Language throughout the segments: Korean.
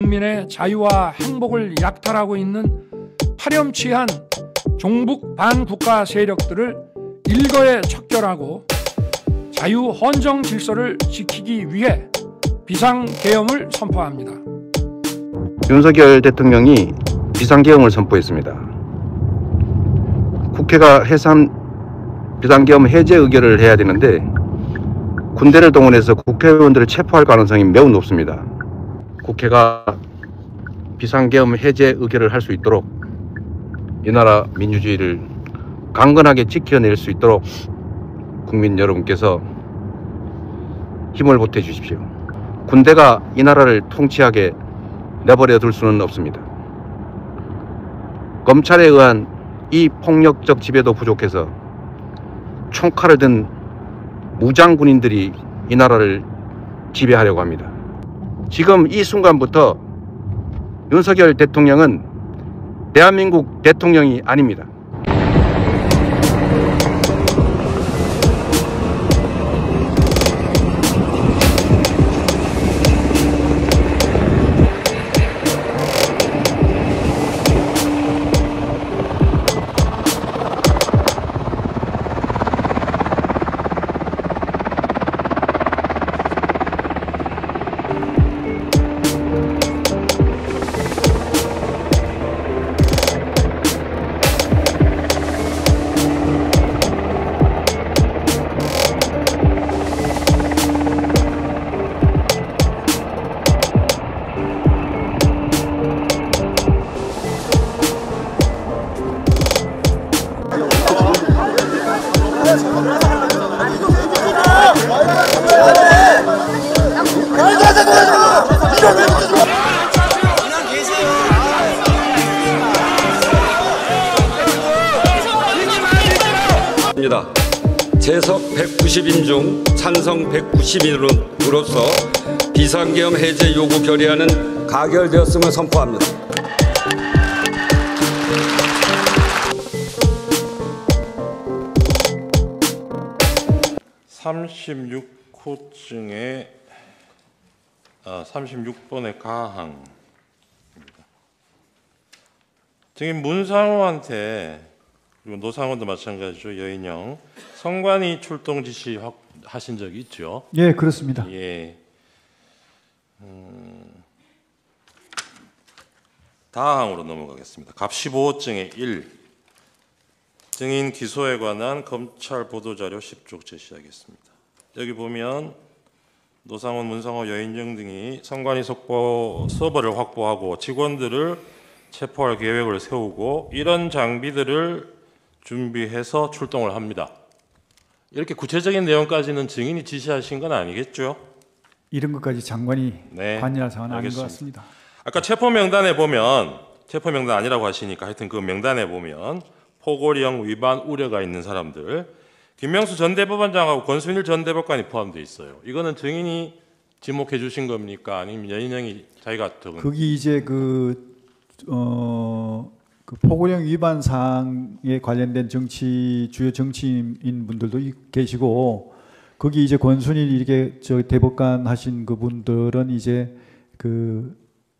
국민의 자유와 행복을 약탈하고 있는 파렴치한 종북 반국가 세력들을 일거에 척결하고 자유헌정 질서를 지키기 위해 비상계엄을 선포합니다. 윤석열 대통령이 비상계엄을 선포했습니다. 국회가 해산 비상계엄 해제 의결을 해야 되는데 군대를 동원해서 국회의원들을 체포할 가능성이 매우 높습니다. 국회가 비상계엄 해제 의결을 할 수 있도록 이 나라 민주주의를 강건하게 지켜낼 수 있도록 국민 여러분께서 힘을 보태 주십시오. 군대가 이 나라를 통치하게 내버려 둘 수는 없습니다. 검찰에 의한 이 폭력적 지배도 부족해서 총칼을 든 무장 군인들이 이 나라를 지배하려고 합니다. 지금 이 순간부터 윤석열 대통령은 대한민국 대통령이 아닙니다. 재석 190인 중 찬성 190인으로서 비상계엄 해제 요구 결의안은 가결되었음을 선포합니다. (36호증의) 36번의 가항입니다. 증인 문상호한테, 그리고 노상원도 마찬가지죠. 여인영 성관이 출동 지시 하신 적이 있죠? 예, 그렇습니다. 예. 다항으로 넘어가겠습니다. 갑 15호증의 1. 증인 기소에 관한 검찰 보도자료 10쪽 제시하겠습니다. 여기 보면 노상원, 문상호, 여인영 등이 성관이 서버를 확보하고 직원들을 체포할 계획을 세우고 이런 장비들을 준비해서 출동을 합니다. 이렇게 구체적인 내용까지는 증인이 지시하신 건 아니겠죠? 이런 것까지 장관이 네, 관여할 사안은 아닌 것 알겠습니다. 같습니다. 아까 체포 명단에 보면, 체포 명단 아니라고 하시니까 하여튼 그 명단에 보면 포고령 위반 우려가 있는 사람들, 김명수 전 대법원장하고 권순일 전 대법관이 포함되어 있어요. 이거는 증인이 지목해 주신 겁니까? 아니면 여인영이 자기가 적은? 거기 이제 그 포고령 위반 사항에 관련된 주요 정치인 분들도 계시고, 거기 이제 권순일 이렇게 대법관 하신 그분들은 이제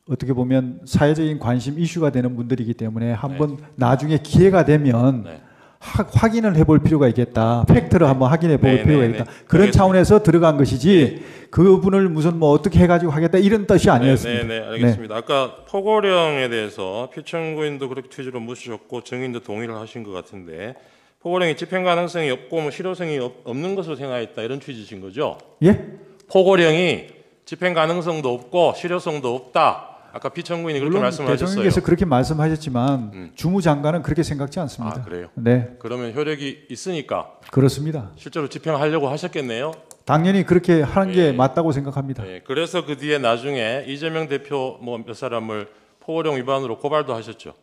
어떻게 보면 사회적인 관심 이슈가 되는 분들이기 때문에 한번 나중에 기회가 되면 확인을 해볼 필요가 있겠다. 팩트를 한번 확인해 볼 필요가 있다. 그런 알겠습니다. 차원에서 들어간 것이지 그분을 무슨 뭐 어떻게 해가지고 하겠다 이런 뜻이 아니었습니다. 네, 알겠습니다. 아까 포고령에 대해서 피청구인도 그렇게 취지로 묻으셨고 증인도 동의를 하신 것 같은데 포고령이 집행 가능성이 없고 뭐 실효성이 없는 것으로 생각했다 이런 취지신 거죠? 예? 포고령이 집행 가능성도 없고 실효성도 없다. 아까 피청구인이 그렇게 말씀하셨어요. 대통령께서 그렇게 말씀하셨지만 주무장관은 그렇게 생각지 않습니다. 아, 그래요? 네. 그러면 효력이 있으니까 그렇습니다. 실제로 집행하려고 하셨겠네요. 당연히 그렇게 하는 게 맞다고 생각합니다. 네. 그래서 그 뒤에 나중에 이재명 대표 뭐 몇 사람을 포고령 위반으로 고발도 하셨죠.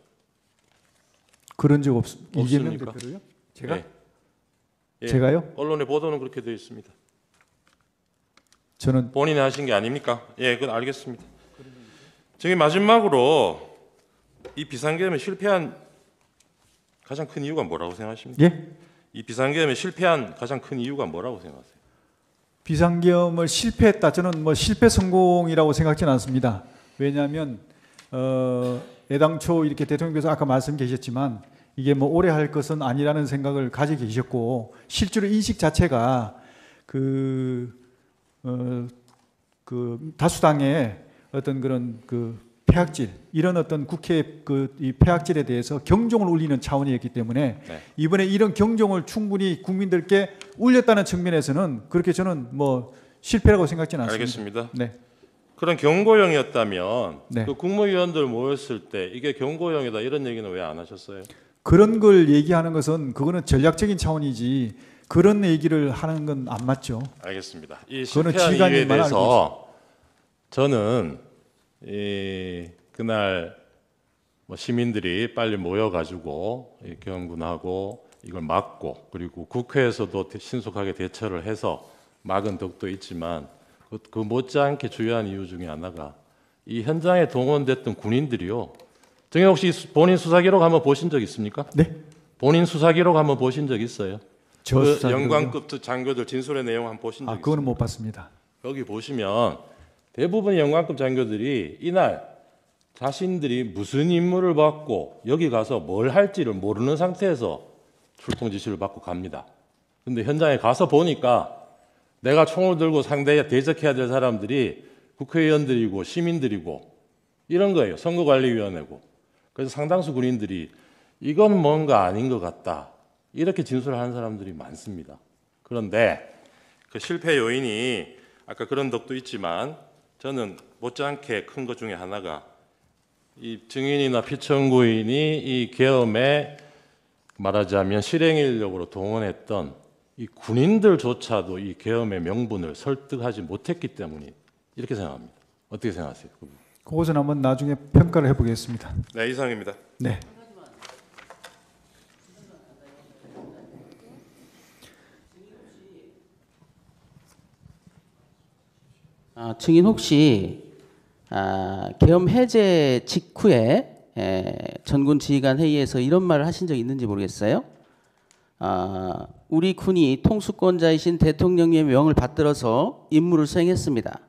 그런 적 없습니까? 이재명 대표를요? 제가? 예. 제가요? 언론의 보도는 그렇게 되어 있습니다. 저는 본인이 하신 게 아닙니까? 예, 그건 알겠습니다. 저기 마지막으로 이 비상계엄에 실패한 가장 큰 이유가 뭐라고 생각하십니까? 예? 이 비상계엄에 실패한 가장 큰 이유가 뭐라고 생각하세요? 비상계엄을 실패했다. 저는 뭐 실패 성공이라고 생각지는 않습니다. 왜냐하면 애당초 이렇게 대통령께서 아까 말씀 계셨지만 이게 뭐 오래 할 것은 아니라는 생각을 가지고 계셨고 실제로 인식 자체가 그 다수당의 어떤 그런 그 폐악질 이런 어떤 국회 이 폐악질에 대해서 경종을 울리는 차원이었기 때문에 네. 이번에 이런 경종을 충분히 국민들께 울렸다는 측면에서는 그렇게 저는 뭐 실패라고 생각지는 않습니다. 알겠습니다. 네. 그런 경고형이었다면 네. 그 국무위원들 모였을 때 이게 경고형이다 이런 얘기는 왜 안 하셨어요? 그런 걸 얘기하는 것은 그거는 전략적인 차원이지 그런 얘기를 하는 건 안 맞죠. 알겠습니다. 이 그거는 실패한 이유에 지간님만 알고 대해서 저는 그날 뭐 시민들이 빨리 모여가지고 경군하고 이걸 막고 그리고 국회에서도 신속하게 대처를 해서 막은 덕도 있지만 그 못지않게 중요한 이유 중에 하나가 이 현장에 동원됐던 군인들이요. 정희 혹시 본인 수사기록 한번 보신 적 있습니까? 네. 본인 수사기록 한번 보신 적 있어요? 저 그 수사기록이요? 영관급 장교들 진술의 내용 한번 보신 적 있어요? 그거는 못 봤습니다. 여기 보시면 대부분의 영관급 장교들이 이날 자신들이 무슨 임무를 받고 여기 가서 뭘 할지를 모르는 상태에서 출동 지시를 받고 갑니다. 근데 현장에 가서 보니까 내가 총을 들고 상대에 대적해야 될 사람들이 국회의원들이고 시민들이고 이런 거예요. 선거관리위원회고. 그래서 상당수 군인들이 이건 뭔가 아닌 것 같다. 이렇게 진술을 하는 사람들이 많습니다. 그런데 그 실패 요인이 아까 그런 덕도 있지만 저는 못지않게 큰 것 중에 하나가 이 증인이나 피청구인이 이 계엄에 말하자면 실행 인력으로 동원했던 이 군인들조차도 이 계엄의 명분을 설득하지 못했기 때문이 이렇게 생각합니다. 어떻게 생각하세요? 그것은 한번 나중에 평가를 해보겠습니다. 네, 이상입니다. 네. 증인 혹시 계엄 해제 직후에 전군 지휘관 회의에서 이런 말을 하신 적 있는지 모르겠어요. 우리 군이 통수권자이신 대통령의 명을 받들어서 임무를 수행했습니다.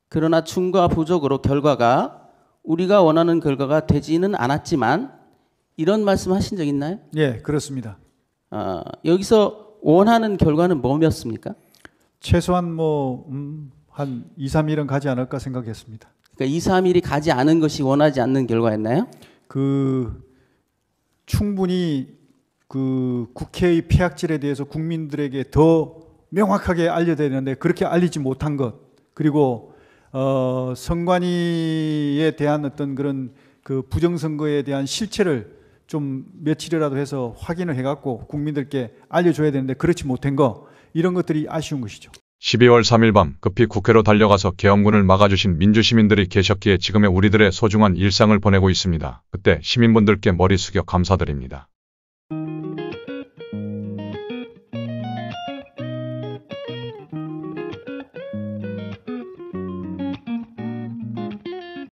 그러나 충과 부족으로 결과가 우리가 원하는 결과가 되지는 않았지만 이런 말씀하신 적 있나요? 예, 그렇습니다. 여기서 원하는 결과는 뭐였습니까? 최소한 한 2, 3일은 가지 않을까 생각했습니다. 그러니까 2, 3일이 가지 않은 것이 원하지 않는 결과였나요? 충분히 국회의 폐악질에 대해서 국민들에게 더 명확하게 알려야 되는데 그렇게 알리지 못한 것, 그리고 선관위에 대한 어떤 그런 부정선거에 대한 실체를 좀 며칠이라도 해서 확인을 해갖고 국민들께 알려줘야 되는데 그렇지 못한 거, 이런 것들이 아쉬운 것이죠. 12월 3일 밤 급히 국회로 달려가서 계엄군을 막아주신 민주시민들이 계셨기에 지금의 우리들의 소중한 일상을 보내고 있습니다. 그때 시민분들께 머리 숙여 감사드립니다.